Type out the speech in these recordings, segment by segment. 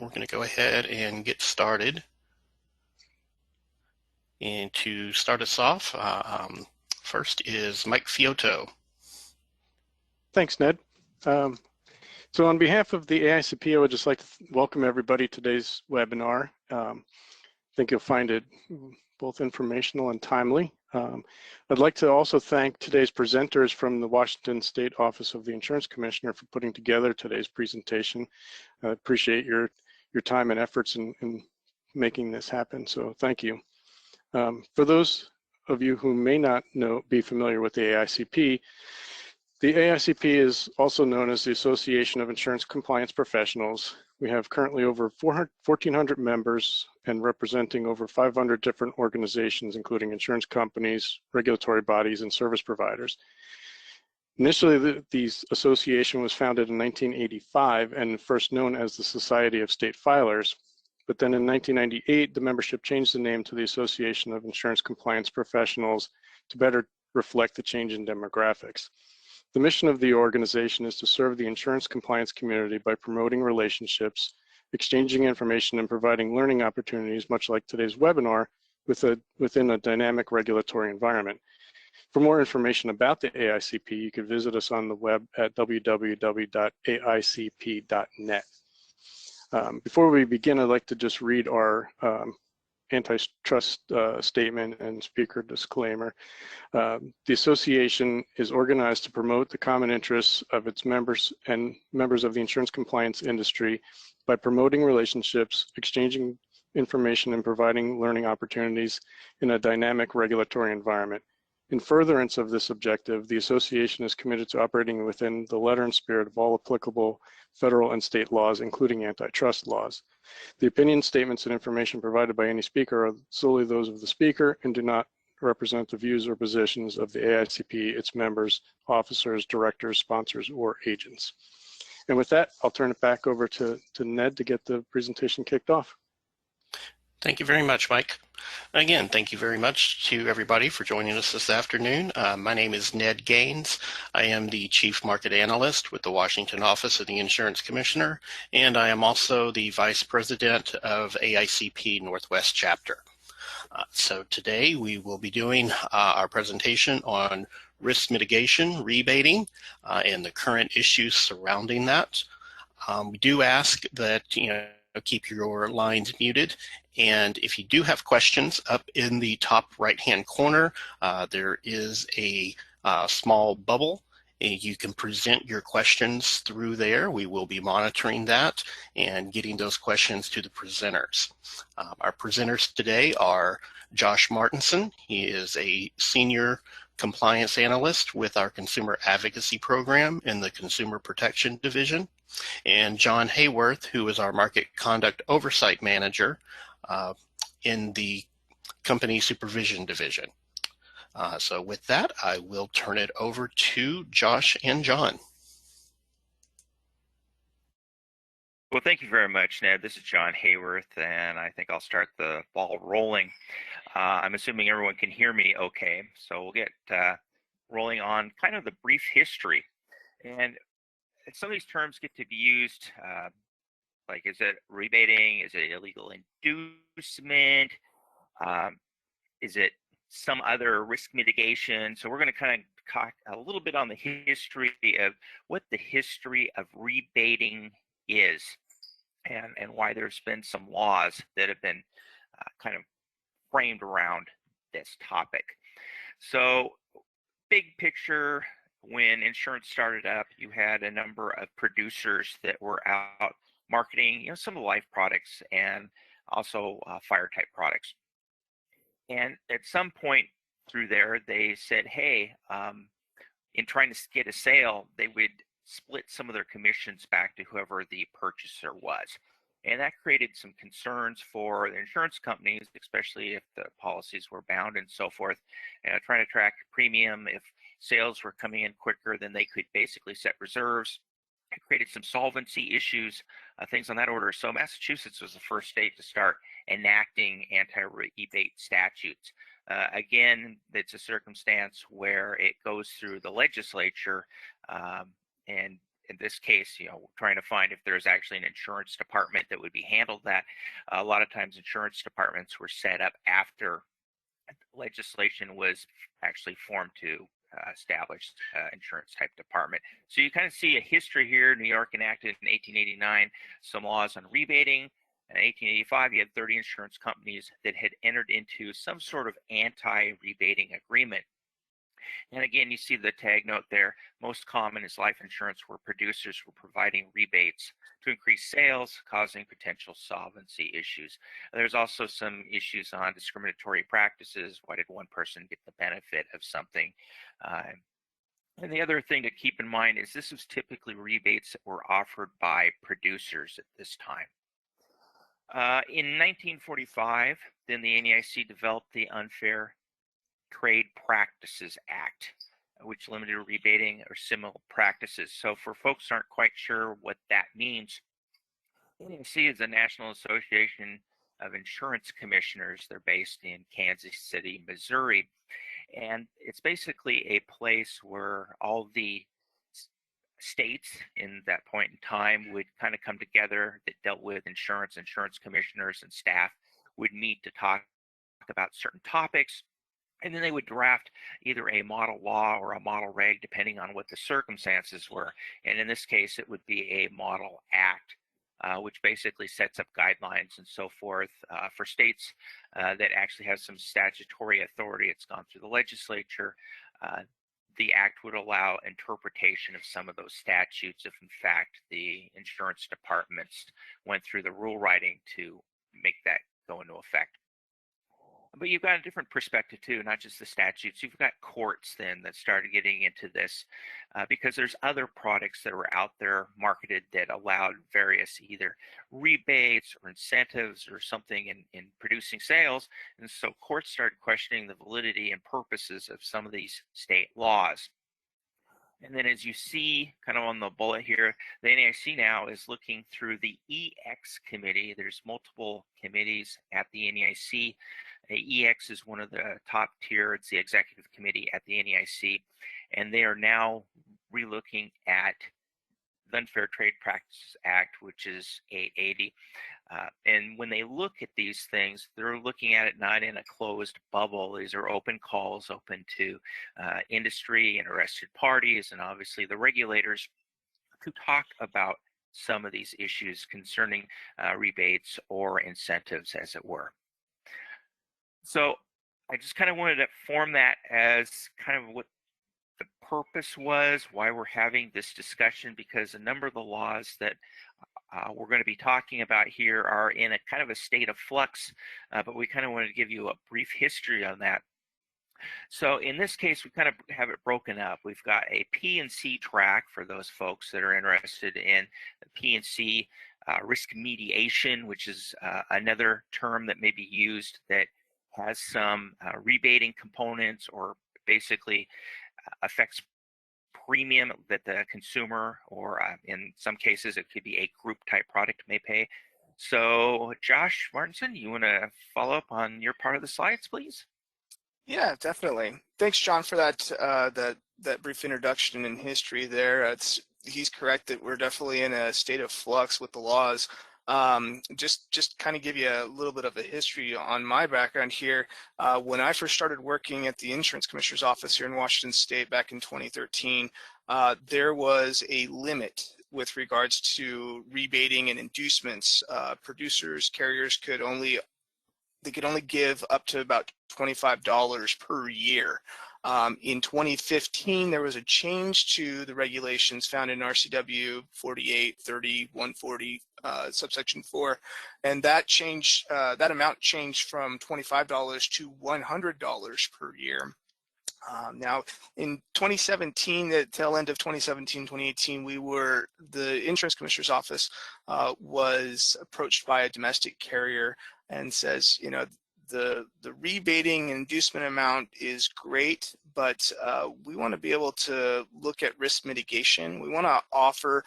we're going to go ahead and get started. And to start us off, first is Mike Fiotto. Thanks, Ned. So on behalf of the AICP, I would just like to welcome everybody to today's webinar. I think you'll find it both informational and timely. I'd like to also thank today's presenters from the Washington State Office of the Insurance Commissioner for putting together today's presentation. I appreciate your time and efforts in making this happen, so thank you. For those of you who may not be familiar with the AICP, the AICP is also known as the Association of Insurance Compliance Professionals. We have currently over 1,400 members and representing over 500 different organizations, including insurance companies, regulatory bodies, and service providers. Initially, the association was founded in 1985 and first known as the Society of State Filers. But then in 1998, the membership changed the name to the Association of Insurance Compliance Professionals to better reflect the change in demographics. The mission of the organization is to serve the insurance compliance community by promoting relationships, exchanging information, and providing learning opportunities, much like today's webinar, within a dynamic regulatory environment. For more information about the AICP, you can visit us on the web at www.aicp.net. Before we begin, I'd like to just read our antitrust statement and speaker disclaimer. The association is organized to promote the common interests of its members and members of the insurance compliance industry by promoting relationships, exchanging information, and providing learning opportunities in a dynamic regulatory environment. In furtherance of this objective, the association is committed to operating within the letter and spirit of all applicable federal and state laws, including antitrust laws. The opinion statements and information provided by any speaker are solely those of the speaker and do not represent the views or positions of the AICP, its members, officers, directors, sponsors, or agents. And with that, I'll turn it back over to Ned to get the presentation kicked off. Thank you very much, Mike. Again, thank you very much to everybody for joining us this afternoon. My name is Ned Gaines. I am the Chief Market Analyst with the Washington Office of the Insurance Commissioner, and I am also the Vice President of AICP Northwest Chapter. So today we will be doing our presentation on risk mitigation, rebating, and the current issues surrounding that. We do ask that keep your lines muted, and if you do have questions, up in the top right-hand corner, there is a small bubble. You can present your questions through there. We will be monitoring that and getting those questions to the presenters. Our presenters today are Josh Martinson. He is a Senior Compliance Analyst with our Consumer Advocacy Program in the Consumer Protection Division, and John Hayworth, who is our Market Conduct Oversight Manager in the Company Supervision Division. So with that, I will turn it over to Josh and John. Well, thank you very much, Ned. This is John Hayworth, and I think I'll start the ball rolling. I'm assuming everyone can hear me okay, so we'll get rolling on kind of the brief history. And some of these terms get to be used, like, is it rebating? Is it illegal inducement? Is it some other risk mitigation? So we're going to kind of talk a little bit on the history of what the history of rebating is, and why there's been some laws that have been kind of framed around this topic. So big picture, when insurance started up, you had a number of producers that were out marketing, some of the life products and also fire type products. And at some point through there, they said, hey, in trying to get a sale, they would split some of their commissions back to whoever the purchaser was. And that created some concerns for the insurance companies, especially if the policies were bound and so forth, trying to track premium. If sales were coming in quicker, then they could basically set reserves. It created some solvency issues, things on that order. So Massachusetts was the first state to start enacting anti-rebate statutes. Again, it's a circumstance where it goes through the legislature, and in this case, trying to find if there's actually an insurance department that would be handled that. A lot of times insurance departments were set up after legislation was actually formed to establish insurance type department. So you kind of see a history here. New York enacted in 1889 some laws on rebating. In 1885, you had 30 insurance companies that had entered into some sort of anti-rebating agreement. And again, you see the tag note there. Most common is life insurance, where producers were providing rebates to increase sales, causing potential solvency issues. There's also some issues on discriminatory practices. Why did one person get the benefit of something? And the other thing to keep in mind is this was typically rebates that were offered by producers at this time. In 1945, then the NAIC developed the Unfair Trade Practices Act, which limited rebating or similar practices. So for folks who aren't quite sure what that means, NAIC is the National Association of Insurance Commissioners. They're based in Kansas City, Missouri. And it's basically a place where all the states in that point in time would kind of come together that dealt with insurance commissioners and staff would meet to talk about certain topics. And then they would draft either a model law or a model reg, depending on what the circumstances were. And in this case, it would be a model act, which basically sets up guidelines and so forth for states that actually have some statutory authority. It's gone through the legislature. The act would allow interpretation of some of those statutes if, in fact, the insurance departments went through the rule writing to make that go into effect. But you've got a different perspective too, not just the statutes. You've got courts then that started getting into this because there's other products that were out there marketed that allowed various either rebates or incentives or something in producing sales. And so courts started questioning the validity and purposes of some of these state laws. And then as you see kind of on the bullet here, the NAIC now is looking through the EX committee. There's multiple committees at the NAIC. EX is one of the top tier. It's the executive committee at the NAIC. And they are now relooking at the Unfair Trade Practices Act, which is 880. And when they look at these things, they're looking at it not in a closed bubble. These are open calls, open to industry, interested parties, and obviously the regulators to talk about some of these issues concerning rebates or incentives, as it were. So I just kind of wanted to form that as kind of what the purpose was, why we're having this discussion, because a number of the laws that we're going to be talking about here are in a kind of a state of flux, but we kind of wanted to give you a brief history on that. So in this case, we kind of have it broken up. We've got a P&C track for those folks that are interested in P&C risk mediation, which is another term that may be used that has some rebating components or basically affects premium that the consumer or in some cases it could be a group type product may pay. So Josh Martinson, you want to follow up on your part of the slides, please? Yeah, definitely. Thanks, John, for that that brief introduction and history there. He's correct that we're definitely in a state of flux with the laws. Just kind of give you a little bit of a history on my background here. When I first started working at the Insurance Commissioner's Office here in Washington State back in 2013, there was a limit with regards to rebating and inducements. Producers, carriers could only give up to about $25 per year. In 2015, there was a change to the regulations found in RCW 4830-140 subsection 4, and that change, that amount changed from $25 to $100 per year. Now, in 2017, the tail end of 2017, 2018, the Insurance Commissioner's Office was approached by a domestic carrier and says, you know, the rebating and inducement amount is great, but we want to be able to look at risk mitigation. We want to offer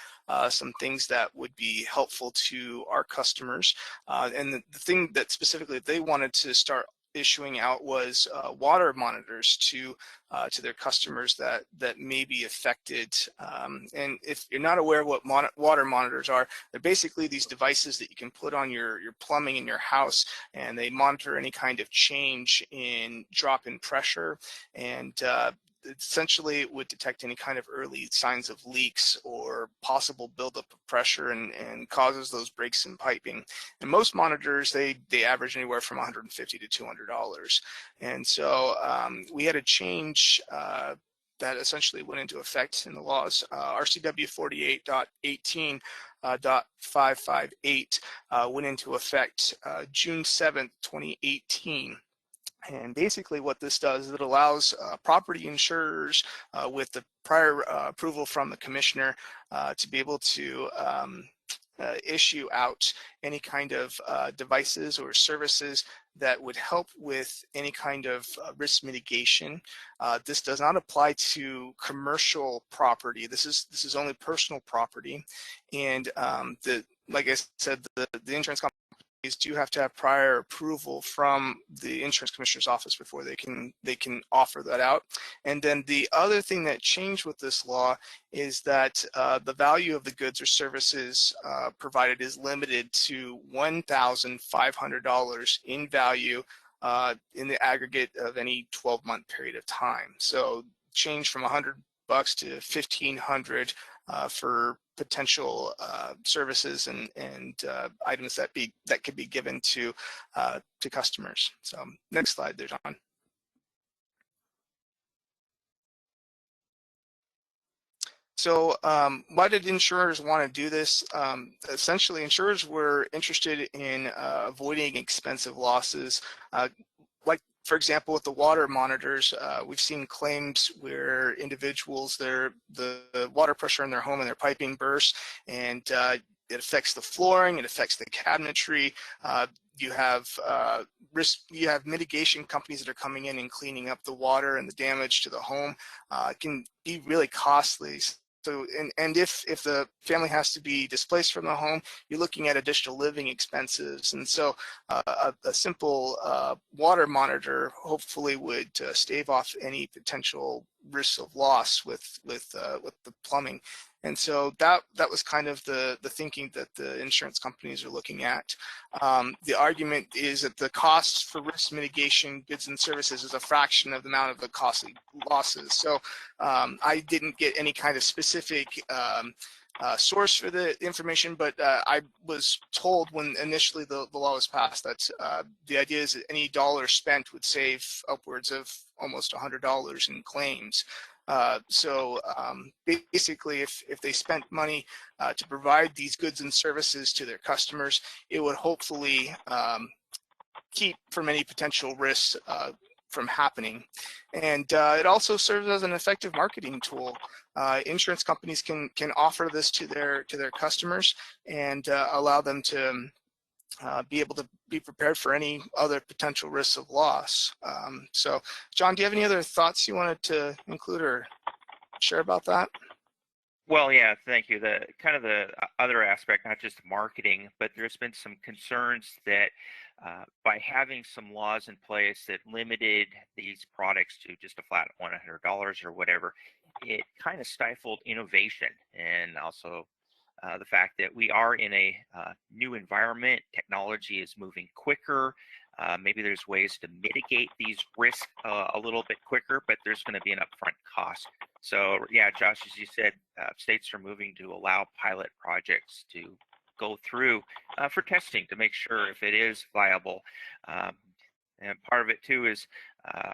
some things that would be helpful to our customers. And the thing that specifically they wanted to start issuing out was water monitors to their customers that may be affected. And if you're not aware of what water monitors are, they're basically these devices that you can put on your plumbing in your house, and they monitor any kind of change in drop in pressure, and essentially it would detect any kind of early signs of leaks or possible buildup of pressure, and causes those breaks in piping. And most monitors, they average anywhere from $150 to $200. And so we had a change that essentially went into effect in the laws. RCW 48.18.558 went into effect June 7th, 2018. And basically what this does is it allows property insurers with the prior approval from the commissioner to be able to issue out any kind of devices or services that would help with any kind of risk mitigation. This does not apply to commercial property. This is only personal property. And like I said, the insurance company do have to have prior approval from the insurance commissioner's office before they can offer that out. And then the other thing that changed with this law is that the value of the goods or services provided is limited to $1,500 in value in the aggregate of any 12-month period of time. So change from $100 to $1,500 for potential services and items that could be given to customers. So next slide there, John. So why did insurers want to do this? Essentially, insurers were interested in avoiding expensive losses. Like, for example, with the water monitors, we've seen claims where individuals, the water pressure in their home and their piping bursts, and it affects the flooring, it affects the cabinetry. You have mitigation companies that are coming in and cleaning up the water and the damage to the home. It can be really costly. So, and if the family has to be displaced from the home, you're looking at additional living expenses. And so a simple water monitor hopefully would stave off any potential risks of loss with the plumbing. And so that was kind of the thinking that the insurance companies are looking at. The argument is that the costs for risk mitigation goods and services is a fraction of the amount of the costly losses. So I didn't get any kind of specific source for the information, but I was told when initially the law was passed that the idea is that any dollar spent would save upwards of almost $100 in claims. So basically, if they spent money to provide these goods and services to their customers, it would hopefully keep from any potential risks from happening. And it also serves as an effective marketing tool. Insurance companies can offer this to their customers and allow them to be able to be prepared for any other potential risks of loss. So, John, do you have any other thoughts you wanted to include or share about that? Well, yeah, thank you. The kind of the other aspect, not just marketing, but there's been some concerns that by having some laws in place that limited these products to just a flat $100 or whatever, it kind of stifled innovation, and also the fact that we are in a new environment. Technology is moving quicker. Maybe there's ways to mitigate these risks a little bit quicker, but there's going to be an upfront cost. So yeah, Josh, as you said, states are moving to allow pilot projects to go through for testing to make sure if it is viable. And part of it too is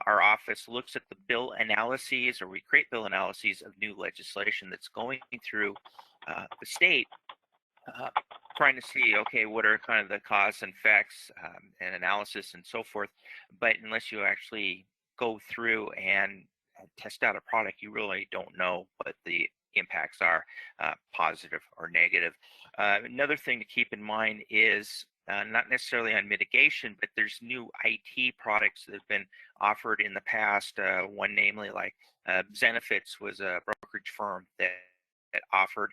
our office looks at the bill analyses, or we create bill analyses of new legislation that's going through the state, trying to see, okay, what are kind of the cause and effects and analysis and so forth. But unless you actually go through and test out a product, you really don't know what the impacts are, positive or negative. Another thing to keep in mind is not necessarily on mitigation, but there's new IT products that have been offered in the past. One namely, like Zenefits was a brokerage firm that offered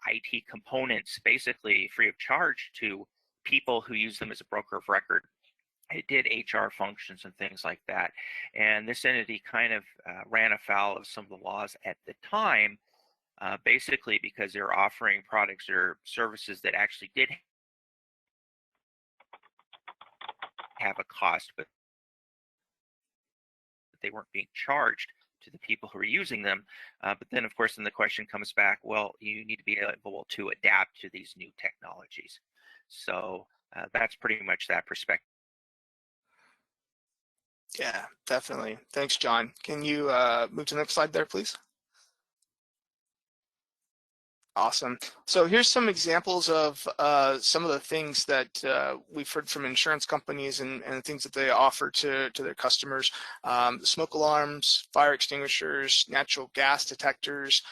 IT components basically free of charge to people who use them as a broker of record. it did HR functions and things like that. And this entity kind of ran afoul of some of the laws at the time, basically because they were offering products or services that actually did have a cost, but they weren't being charged to the people who are using them. But then, of course, then the question comes back, well, you need to be able to adapt to these new technologies. So that's pretty much that perspective. Yeah, definitely. Thanks, John. Can you move to the next slide there, please? Awesome. So here's some examples of some of the things that we've heard from insurance companies and things that they offer to their customers. Smoke alarms, fire extinguishers, natural gas detectors,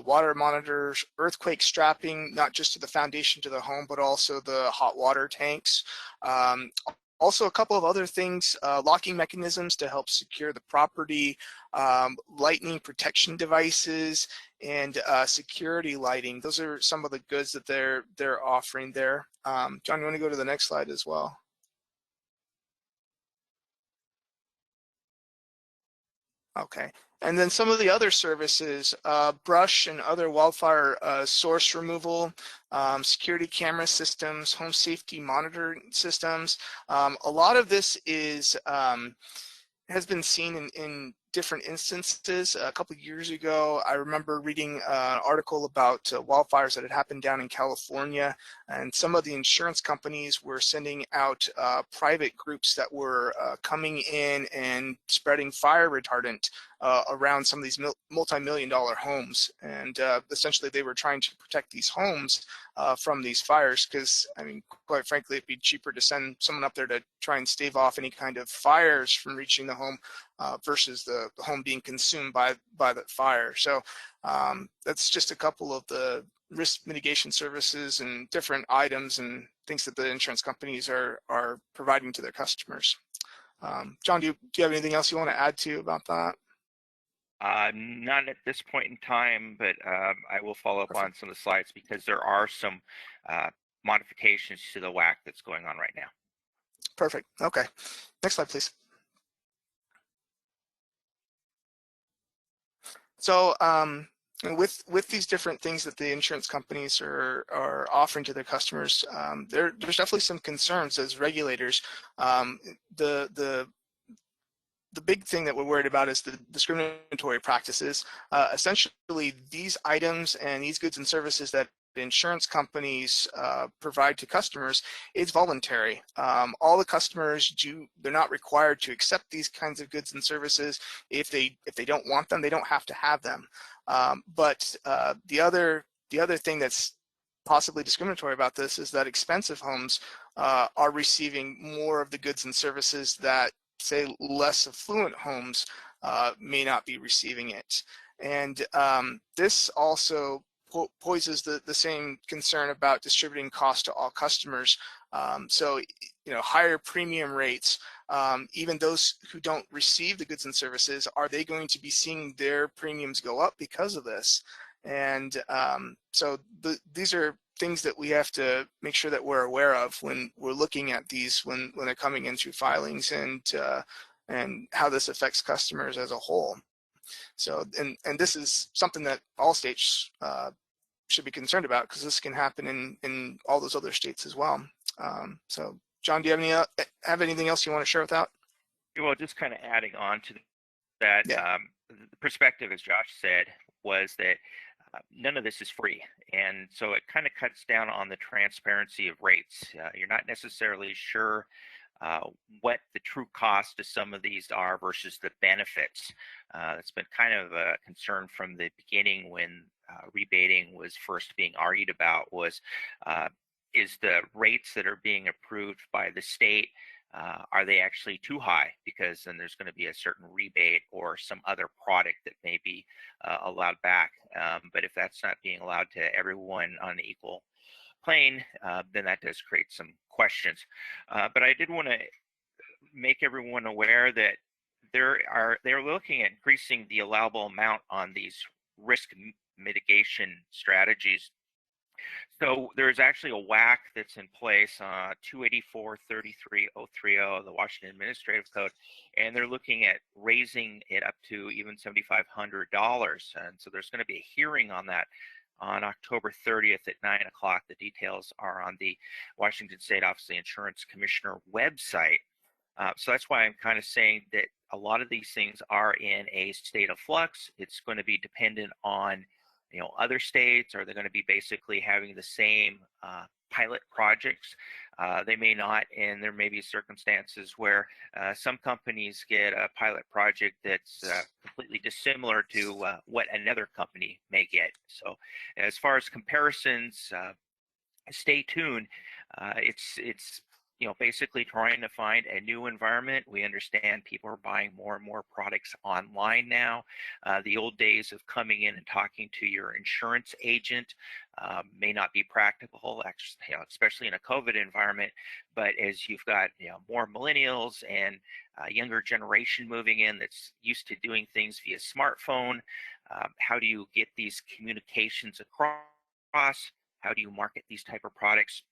water monitors, earthquake strapping, not just to the foundation to the home, but also the hot water tanks. Also, a couple of other things, locking mechanisms to help secure the property, lightning protection devices, and security lighting. Those are some of the goods that they're offering there. John, you want to go to the next slide as well? Okay. And then some of the other services, brush and other wildfire source removal, security camera systems, home safety monitoring systems. A lot of this is has been seen in different instances. A couple of years ago, I remember reading an article about wildfires that had happened down in California, and some of the insurance companies were sending out private groups that were coming in and spreading fire retardant around some of these multi-million-dollar homes. And essentially, they were trying to protect these homes from these fires, because, I mean, quite frankly, it'd be cheaper to send someone up there to try and stave off any kind of fires from reaching the home versus the home being consumed by the fire. So that's just a couple of the risk mitigation services and different items and things that the insurance companies are providing to their customers. John, do you have anything else you want to add to about that? Not at this point in time, but I will follow up on some of the slides because there are some modifications to the WAC that's going on right now. Perfect. Okay. Next slide, please. So with these different things that the insurance companies are offering to their customers, there's definitely some concerns as regulators. The big thing that we're worried about is the discriminatory practices. Essentially, these items and these goods and services that insurance companies provide to customers, it's voluntary. All the customers they're not required to accept these kinds of goods and services. If they don't want them, they don't have to have them. But the other thing that's possibly discriminatory about this is that expensive homes are receiving more of the goods and services that, say, less affluent homes may not be receiving it. And this also poses the same concern about distributing cost to all customers. So, you know, higher premium rates, even those who don't receive the goods and services, are they going to be seeing their premiums go up because of this? And so these are things that we have to make sure that we're aware of when we're looking at these when they're coming in through filings, and how this affects customers as a whole. So and this is something that all states should be concerned about, because this can happen in all those other states as well. So John, do you have anything else you want to share with that? Well, just kind of adding on to that, Yeah. the perspective, as Josh said, was that none of this is free. And so it kind of cuts down on the transparency of rates. You're not necessarily sure what the true cost of some of these are versus the benefits. That's been kind of a concern from the beginning when rebating was first being argued about, was is the rates that are being approved by the state, are they actually too high? Because then there's going to be a certain rebate or some other product that may be allowed back. But if that's not being allowed to everyone on the equal plane, then that does create some questions. But I did want to make everyone aware that they're looking at increasing the allowable amount on these risk mitigation strategies. So there's actually a WAC that's in place, 284-33030 of the Washington Administrative Code, and they're looking at raising it up to even $7,500. And so there's going to be a hearing on that on October 30th at 9 o'clock. The details are on the Washington State Office of the Insurance Commissioner website. So that's why I'm kind of saying that a lot of these things are in a state of flux. It's going to be dependent on, other states. Are they going to be basically having the same pilot projects? They may not, and there may be circumstances where some companies get a pilot project that's completely dissimilar to what another company may get. So as far as comparisons, stay tuned. It's basically trying to find a new environment. We understand people are buying more and more products online now. The old days of coming in and talking to your insurance agent may not be practical, actually, especially in a COVID environment. But as you've got more millennials and younger generation moving in that's used to doing things via smartphone, how do you get these communications across? How do you market these type of products?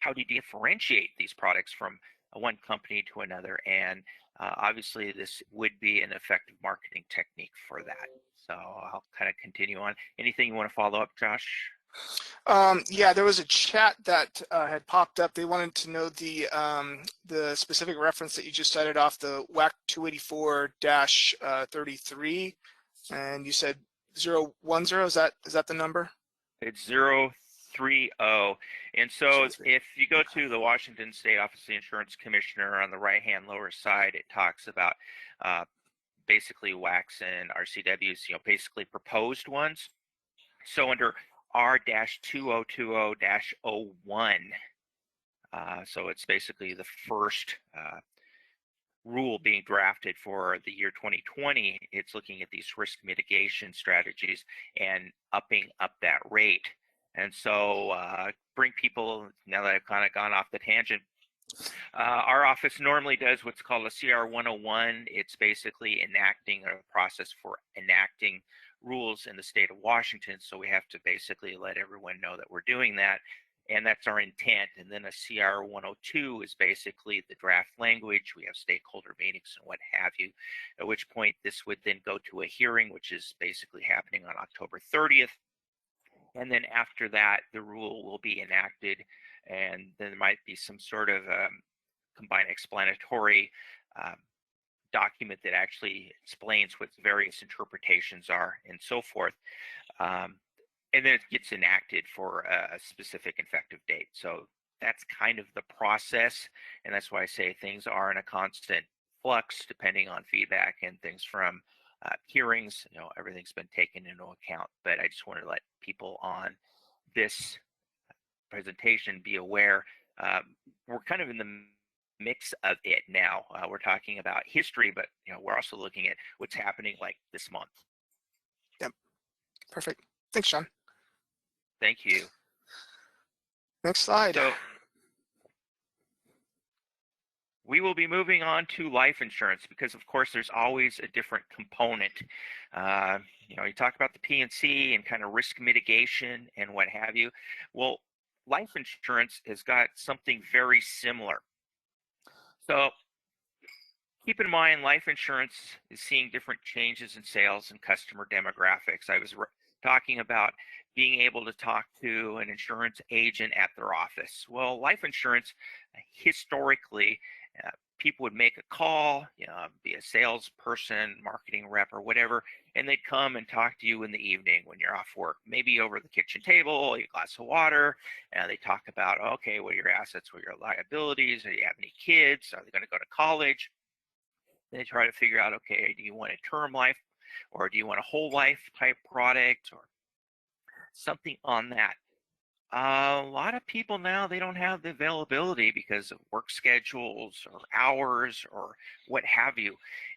How do you differentiate these products from one company to another? And obviously, this would be an effective marketing technique for that. So I'll kind of continue on. Anything you want to follow up, Josh? Yeah, there was a chat that had popped up. They wanted to know the specific reference that you just cited off the WAC 284-33, and you said 010. Is that the number? It's 030. And so if you go to the Washington State Office of the Insurance Commissioner on the right-hand lower side, it talks about basically WACs and RCWs, basically proposed ones. So under R-2020-01, so it's basically the first rule being drafted for the year 2020. It's looking at these risk mitigation strategies and upping up that rate. And so bring people, now that I've kind of gone off the tangent, our office normally does what's called a CR 101. It's basically enacting a process for enacting rules in the state of Washington. So we have to basically let everyone know that we're doing that. And that's our intent. And then a CR 102 is basically the draft language. We have stakeholder meetings and what have you, at which point this would then go to a hearing, which is basically happening on October 30th. And then after that, the rule will be enacted, and then there might be some sort of combined explanatory document that actually explains what the various interpretations are and so forth. And then it gets enacted for a specific effective date. So that's kind of the process, and that's why I say things are in a constant flux depending on feedback and things from hearings. Everything's been taken into account, but I just wanted to let people on this presentation be aware. We're kind of in the mix of it now. We're talking about history, but we're also looking at what's happening like this month. Yep. Perfect. Thanks, John. Thank you. Next slide. So we will be moving on to life insurance because, of course, there's always a different component. You talk about the P&C and kind of risk mitigation and what have you. Well, life insurance has got something very similar. So keep in mind, life insurance is seeing different changes in sales and customer demographics. I was talking about being able to talk to an insurance agent at their office. Well, life insurance, historically, people would make a call, be a salesperson, marketing rep, or whatever, and they'd come and talk to you in the evening when you're off work, maybe over the kitchen table, a glass of water, and they talk about, okay, what are your assets, what are your liabilities, do you have any kids, are they going to go to college? They try to figure out, okay, do you want a term life, or do you want a whole life type product, or something on that. A lot of people now, they don't have the availability because of work schedules or hours or what have you.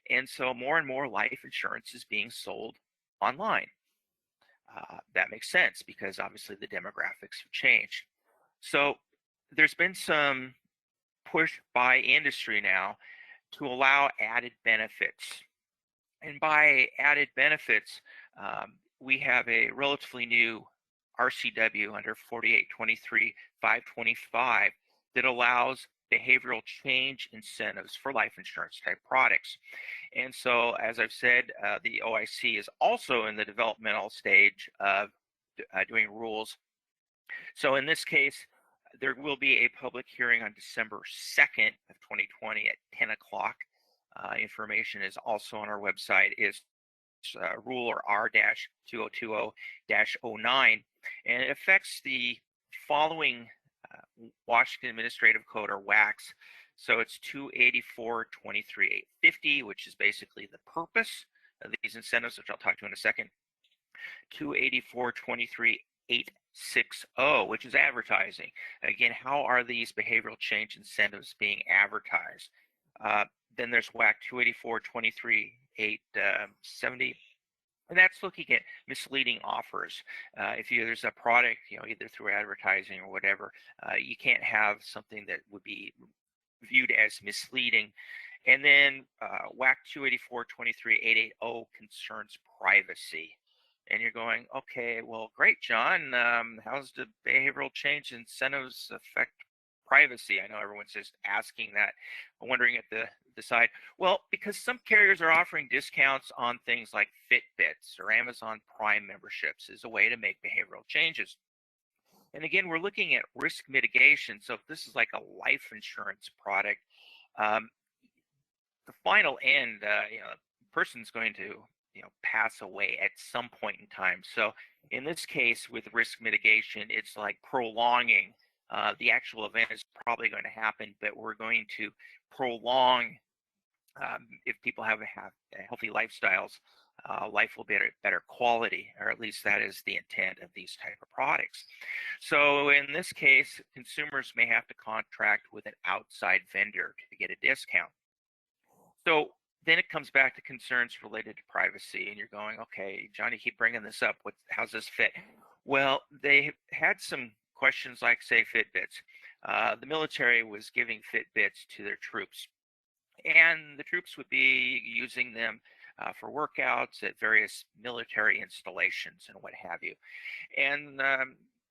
And so more and more life insurance is being sold online. That makes sense because obviously the demographics have changed. So there's been some push by industry now to allow added benefits. And by added benefits, we have a relatively new RCW under 4823-525 that allows behavioral change incentives for life insurance type products. And so, as I've said, the OIC is also in the developmental stage of doing rules. So in this case, there will be a public hearing on December 2nd of 2020 at 10 o'clock. Information is also on our website. Is rule or R-2020-09, and it affects the following Washington Administrative Code, or WACs. So it's 284-23-850, which is basically the purpose of these incentives, which I'll talk to in a second. 284-23-860, which is advertising. Again, how are these behavioral change incentives being advertised? Then there's WAC 284-23-870, and that's looking at misleading offers. If there's a product, either through advertising or whatever, you can't have something that would be viewed as misleading. And then WAC 284-23-880 concerns privacy. And you're going, okay, well, great, John. How's the behavioral change incentives affect privacy? I know everyone's just asking that, wondering at the side. Well, because some carriers are offering discounts on things like Fitbits or Amazon Prime memberships as a way to make behavioral changes. And again, we're looking at risk mitigation. So if this is like a life insurance product, the final end, the person's going to pass away at some point in time. So in this case, with risk mitigation, it's like prolonging. The actual event is probably going to happen, but we're going to prolong. If people have healthy lifestyles, life will be at better quality, or at least that is the intent of these type of products. So in this case, consumers may have to contract with an outside vendor to get a discount. So then it comes back to concerns related to privacy, and you're going, okay, John, you keep bringing this up. How's this fit? Well, they had some questions like, say, Fitbits. The military was giving Fitbits to their troops, and the troops would be using them for workouts at various military installations and what have you. And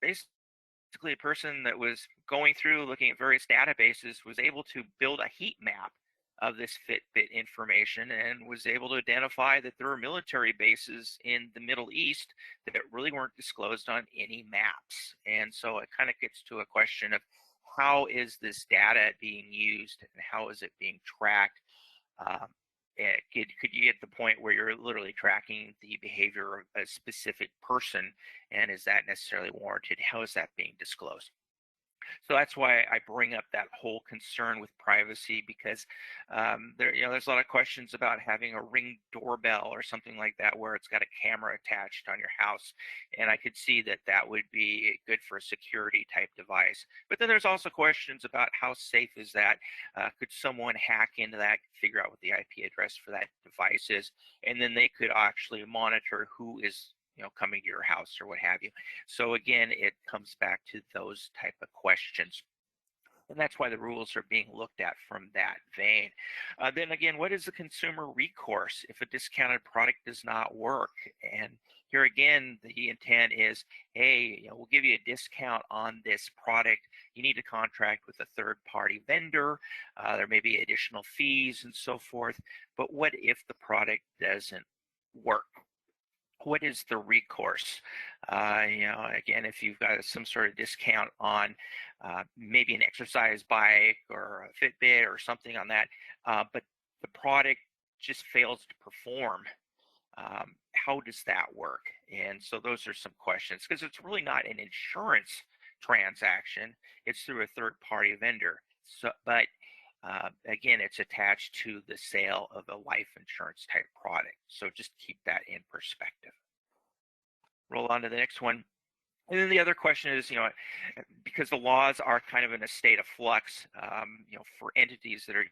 basically, a person that was going through looking at various databases was able to build a heat map of this Fitbit information, and was able to identify that there were military bases in the Middle East that really weren't disclosed on any maps. And so it kind of gets to a question of, how is this data being used and how is it being tracked? Could you get to the point where you're literally tracking the behavior of a specific person, and is that necessarily warranted? How is that being disclosed? So that's why I bring up that whole concern with privacy, because there's a lot of questions about having a Ring doorbell or something like that where it's got a camera attached on your house, and I could see that that would be good for a security type device. But then there's also questions about how safe is that? Could someone hack into that, figure out what the IP address for that device is, and then they could actually monitor who is coming to your house or what have you. So again, it comes back to those type of questions. And that's why the rules are being looked at from that vein. Then again, what is the consumer recourse if a discounted product does not work? And here again, the intent is, hey, we'll give you a discount on this product. You need to contract with a third-party vendor. There may be additional fees and so forth. But what if the product doesn't work? What is the recourse? Again, if you've got some sort of discount on maybe an exercise bike or a Fitbit or something on that, but the product just fails to perform, how does that work? And so those are some questions, because it's really not an insurance transaction. It's through a third-party vendor. So, but again, it's attached to the sale of a life insurance type product. So just keep that in perspective. Roll on to the next one. And then the other question is, because the laws are kind of in a state of flux, for entities that are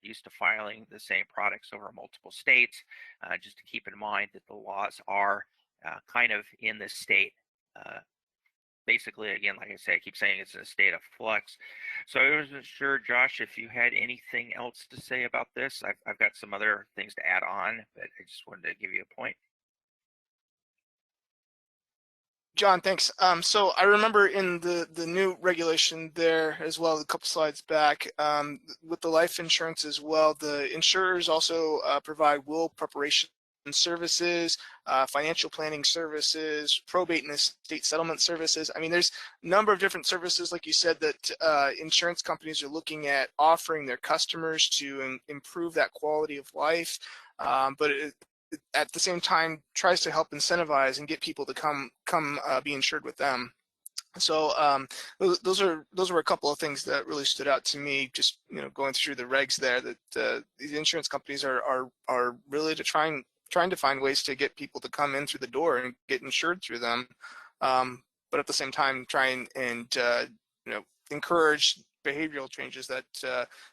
used to filing the same products over multiple states, just to keep in mind that the laws are kind of in this state. Basically, again, like I say, I keep saying it's in a state of flux. So I wasn't sure, Josh, if you had anything else to say about this. I've got some other things to add on, but I just wanted to give you a point. John, thanks. So I remember in the new regulation there as well, a couple slides back, with the life insurance as well, the insurers also provide will preparation services, financial planning services, probate and estate settlement services. I mean, there's a number of different services, like you said, that insurance companies are looking at offering their customers to improve that quality of life. But at the same time tries to help incentivize and get people to come be insured with them. So those were a couple of things that really stood out to me, just going through the regs there, that these insurance companies are really trying to find ways to get people to come in through the door and get insured through them, but at the same time trying and encourage behavioral changes that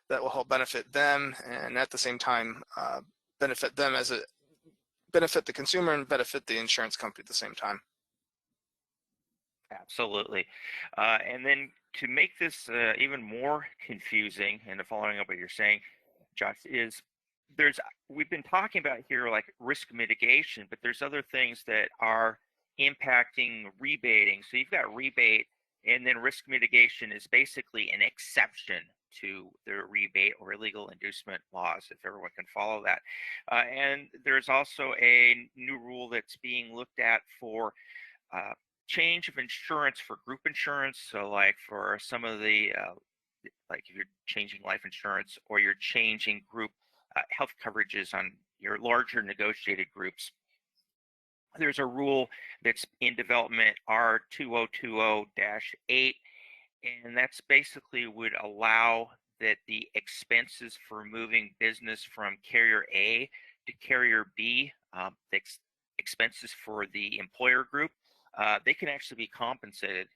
will help benefit them, and at the same time benefit them benefit the consumer and benefit the insurance company at the same time. Absolutely. And then to make this even more confusing, and following up what you're saying, Josh, is we've been talking about here like risk mitigation, but there's other things that are impacting rebating. So you've got rebate, and then risk mitigation is basically an exception to the rebate or illegal inducement laws, if everyone can follow that. And there's also a new rule that's being looked at for change of insurance for group insurance. So like for some of the, like if you're changing life insurance or you're changing group health coverages on your larger negotiated groups, there's a rule that's in development, R2020-8, and that's basically would allow that the expenses for moving business from carrier A to carrier B, the expenses for the employer group, they can actually be compensated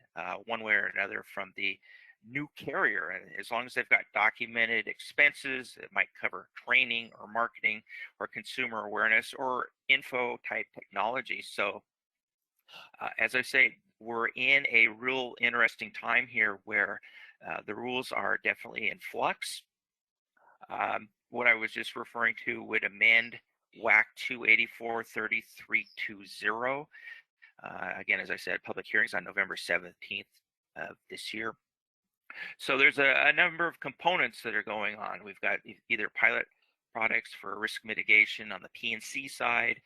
one way or another from the new carrier. And as long as they've got documented expenses, it might cover training or marketing or consumer awareness or info type technology. So as I say, we're in a real interesting time here where the rules are definitely in flux. What I was just referring to would amend WAC 284-3320. Again, as I said, public hearings on November 17th of this year. So there's a number of components that are going on. We've got either pilot products for risk mitigation on the P&C side.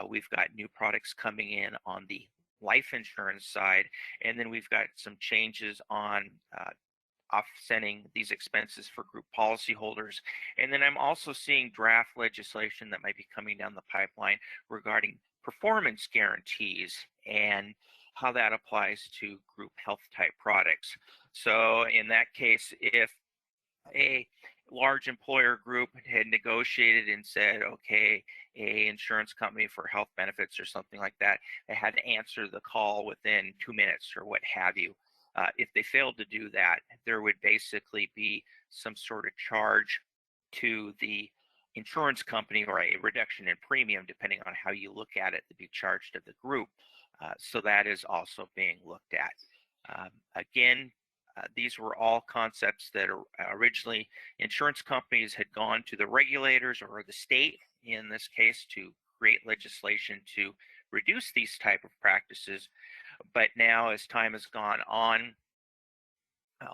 We've got new products coming in on the life insurance side, and then we've got some changes on offsetting these expenses for group policyholders. And then I'm also seeing draft legislation that might be coming down the pipeline regarding performance guarantees and how that applies to group health type products. So in that case, if a large employer group had negotiated and said, okay, a insurance company for health benefits or something like that, they had to answer the call within 2 minutes or what have you. If they failed to do that, there would basically be some sort of charge to the insurance company or a reduction in premium, depending on how you look at it, to be charged to the group. So that is also being looked at. Again, these were all concepts that originally insurance companies had gone to the regulators or the state, in this case, to create legislation to reduce these type of practices. But now, as time has gone on,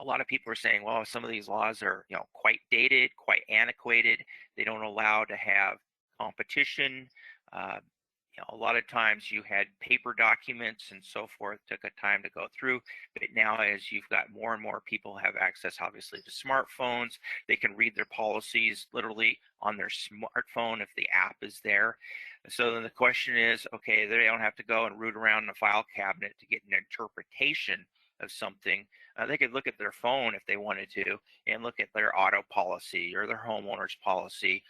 a lot of people are saying, well, some of these laws are, quite dated, quite antiquated. They don't allow to have competition. A lot of times you had paper documents and so forth, took a time to go through. But now, as you've got more and more people have access, obviously, to smartphones, they can read their policies literally on their smartphone if the app is there. So then the question is, okay, they don't have to go and root around in a file cabinet to get an interpretation of something. They could look at their phone if they wanted to and look at their auto policy or their homeowner's policy,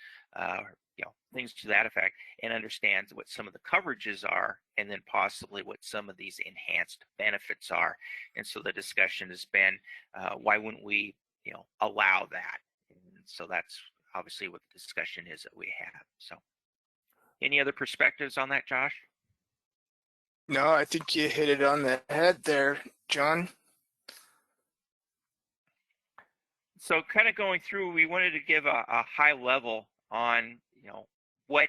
things to that effect, and understand what some of the coverages are, and then possibly what some of these enhanced benefits are. And so the discussion has been, why wouldn't we, allow that? And so that's obviously what the discussion is that we have. So any other perspectives on that, Josh? No, I think you hit it on the head there, John. So kind of going through, we wanted to give a high level on, what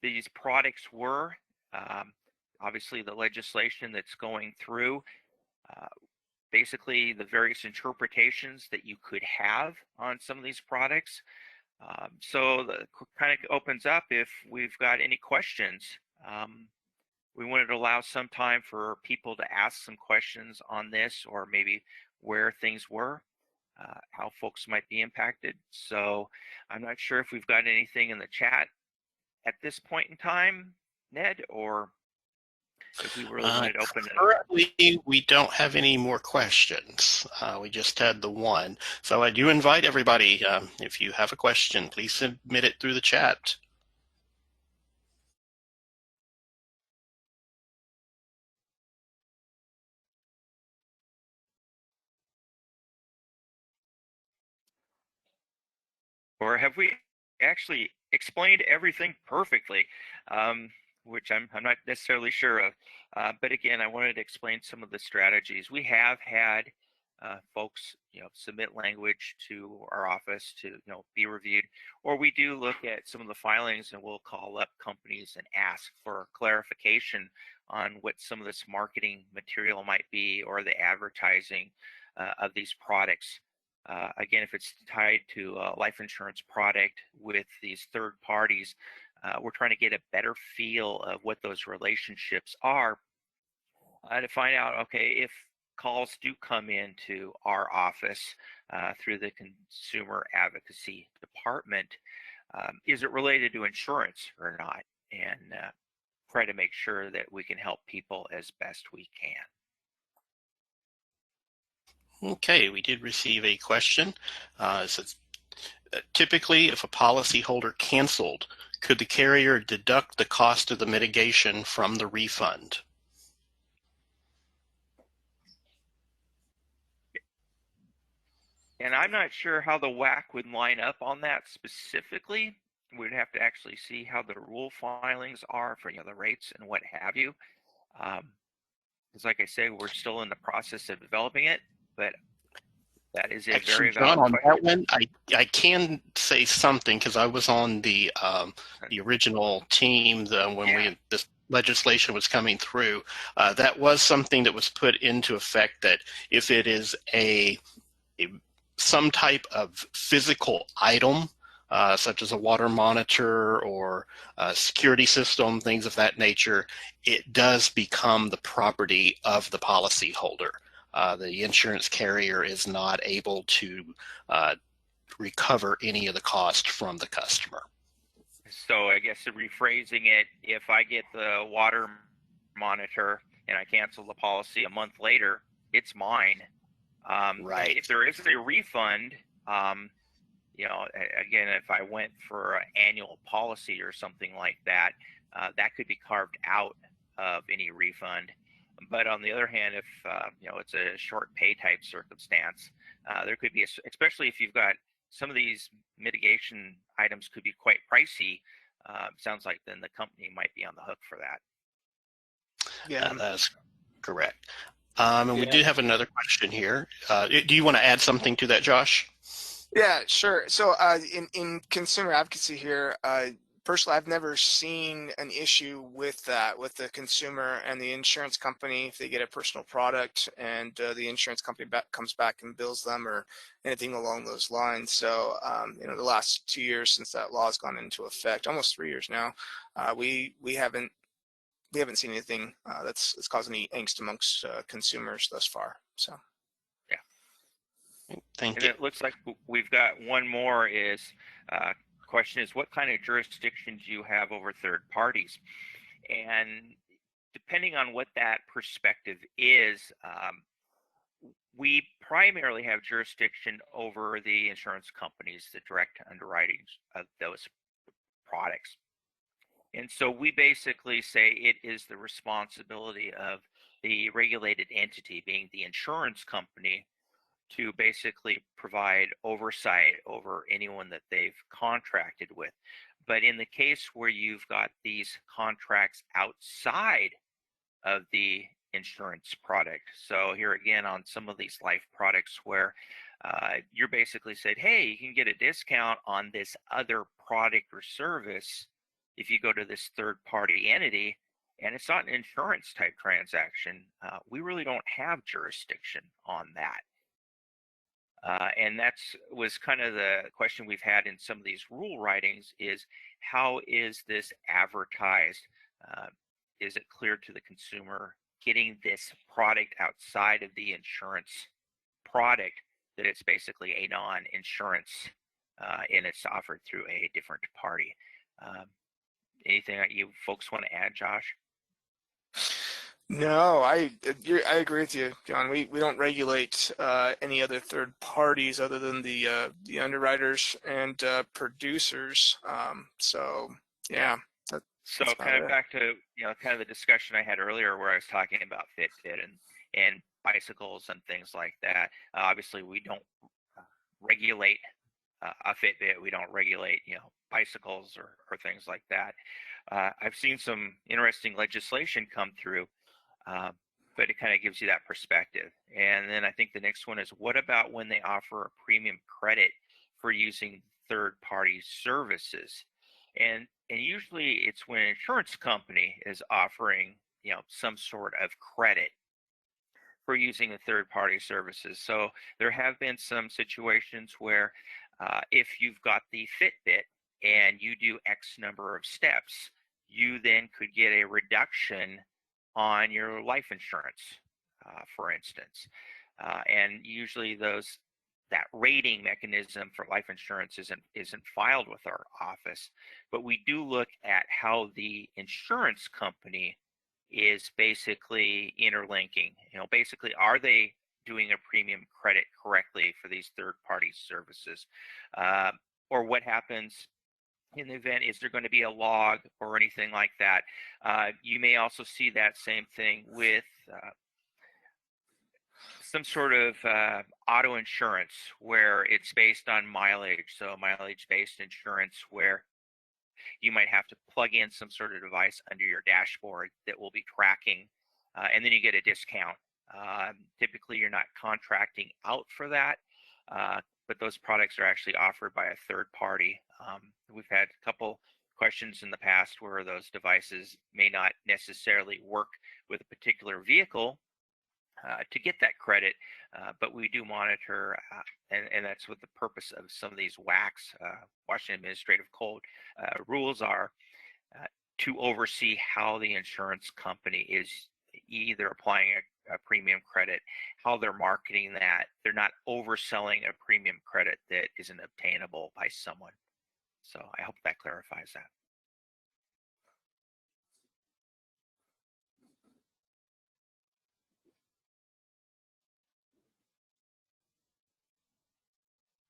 these products were. obviously the legislation that's going through, uh, basically the various interpretations that you could have on some of these products. So the kind of opens up if we've got any questions. We wanted to allow some time for people to ask some questions on this, or maybe where things were, how folks might be impacted. So I'm not sure if we've got anything in the chat at this point in time, Ned, or if we really wanted to open it up. Currently, we don't have any more questions. We just had the one. So I do invite everybody, if you have a question, please submit it through the chat. Or have we actually explained everything perfectly, which I'm not necessarily sure of. But again, I wanted to explain some of the strategies. We have had folks, submit language to our office to, be reviewed, or we do look at some of the filings and we'll call up companies and ask for clarification on what some of this marketing material might be, or the advertising of these products. Again, if it's tied to a life insurance product with these third parties, we're trying to get a better feel of what those relationships are, to find out, okay, if calls do come into our office through the consumer advocacy department, is it related to insurance or not? And try to make sure that we can help people as best we can. Okay, we did receive a question. It says, typically, if a policyholder canceled, could the carrier deduct the cost of the mitigation from the refund? And I'm not sure how the WAC would line up on that specifically. We'd have to actually see how the rule filings are for the rates and what have you. Because like I say, we're still in the process of developing it, but that is a Actually, very valid John, on question. that one, I can say something because I was on the original team when this legislation was coming through. That was something that was put into effect, that if it is some type of physical item, such as a water monitor or a security system, things of that nature, it does become the property of the policyholder. The insurance carrier is not able to recover any of the cost from the customer. So I guess rephrasing it, if I get the water monitor and I cancel the policy a month later, it's mine. Right. If there is a refund, again, if I went for an annual policy or something like that, that could be carved out of any refund. But on the other hand, if it's a short pay type circumstance, there could be, especially if you've got some of these mitigation items could be quite pricey. Sounds like then the company might be on the hook for that. Yeah, That's correct. And we do have another question here. Do you want to add something to that, Josh? yeah, sure. So in consumer advocacy here, personally, I've never seen an issue with that, with the consumer and the insurance company if they get a personal product and the insurance company comes back and bills them or anything along those lines. So the last 2 years since that law has gone into effect, almost 3 years now, we haven't seen anything that's caused any angst amongst consumers thus far. So. Thank And you. it looks like we've got one more question is, what kind of jurisdiction do you have over third parties? And depending on what that perspective is, we primarily have jurisdiction over the insurance companies, the direct underwriting of those products. And so we basically say it is the responsibility of the regulated entity, being the insurance company, to basically provide oversight over anyone that they've contracted with. But in the case where you've got these contracts outside of the insurance product, so here again on some of these life products where you're basically said, hey, you can get a discount on this other product or service if you go to this third party entity, and it's not an insurance type transaction, we really don't have jurisdiction on that. And that's was kind of the question we've had in some of these rule writings is how is this advertised? Is it clear to the consumer getting this product outside of the insurance product that it's basically a non-insurance and it's offered through a different party? Anything that you folks want to add, Josh? No, I agree with you, John. We don't regulate any other third parties other than the underwriters and producers. So yeah, so that's kind of it. back to kind of the discussion I had earlier where I was talking about Fitbit and bicycles and things like that. Obviously, we don't regulate a Fitbit. We don't regulate bicycles or things like that. I've seen some interesting legislation come through. But it kind of gives you that perspective. And then I think the next one is, what about when they offer a premium credit for using third-party services? And usually it's when an insurance company is offering, some sort of credit for using the third-party services. So there have been some situations where if you've got the Fitbit and you do X number of steps, you then could get a reduction on your life insurance, for instance. And usually that rating mechanism for life insurance isn't filed with our office, but we do look at how the insurance company is basically interlinking. Basically, are they doing a premium credit correctly for these third-party services? Or what happens in the event, is there going to be a log or anything like that? You may also see that same thing with some sort of auto insurance where it's based on mileage. So mileage-based insurance where you might have to plug in some sort of device under your dashboard that will be tracking, and then you get a discount. Typically, you're not contracting out for that, but those products are actually offered by a third party. We've had a couple questions in the past where those devices may not necessarily work with a particular vehicle to get that credit, but we do monitor, and that's what the purpose of some of these WACs, Washington Administrative Code rules are, to oversee how the insurance company is either applying a premium credit, how they're marketing that. They're not overselling a premium credit that isn't obtainable by someone. So I hope that clarifies that.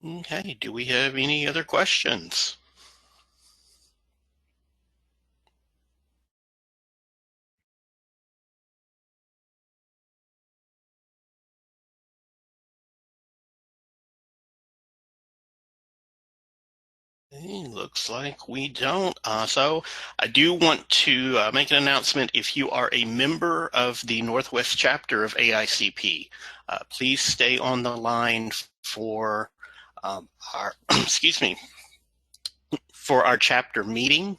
Okay, do we have any other questions? Looks like we don't. So I do want to make an announcement. If you are a member of the Northwest chapter of AICP, please stay on the line for our for our chapter meeting.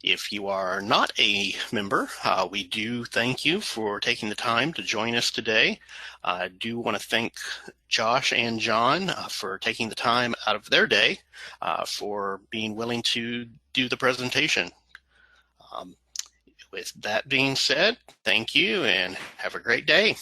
If you are not a member, we do thank you for taking the time to join us today. I do want to thank Josh and John for taking the time out of their day for being willing to do the presentation. With that being said, thank you and have a great day.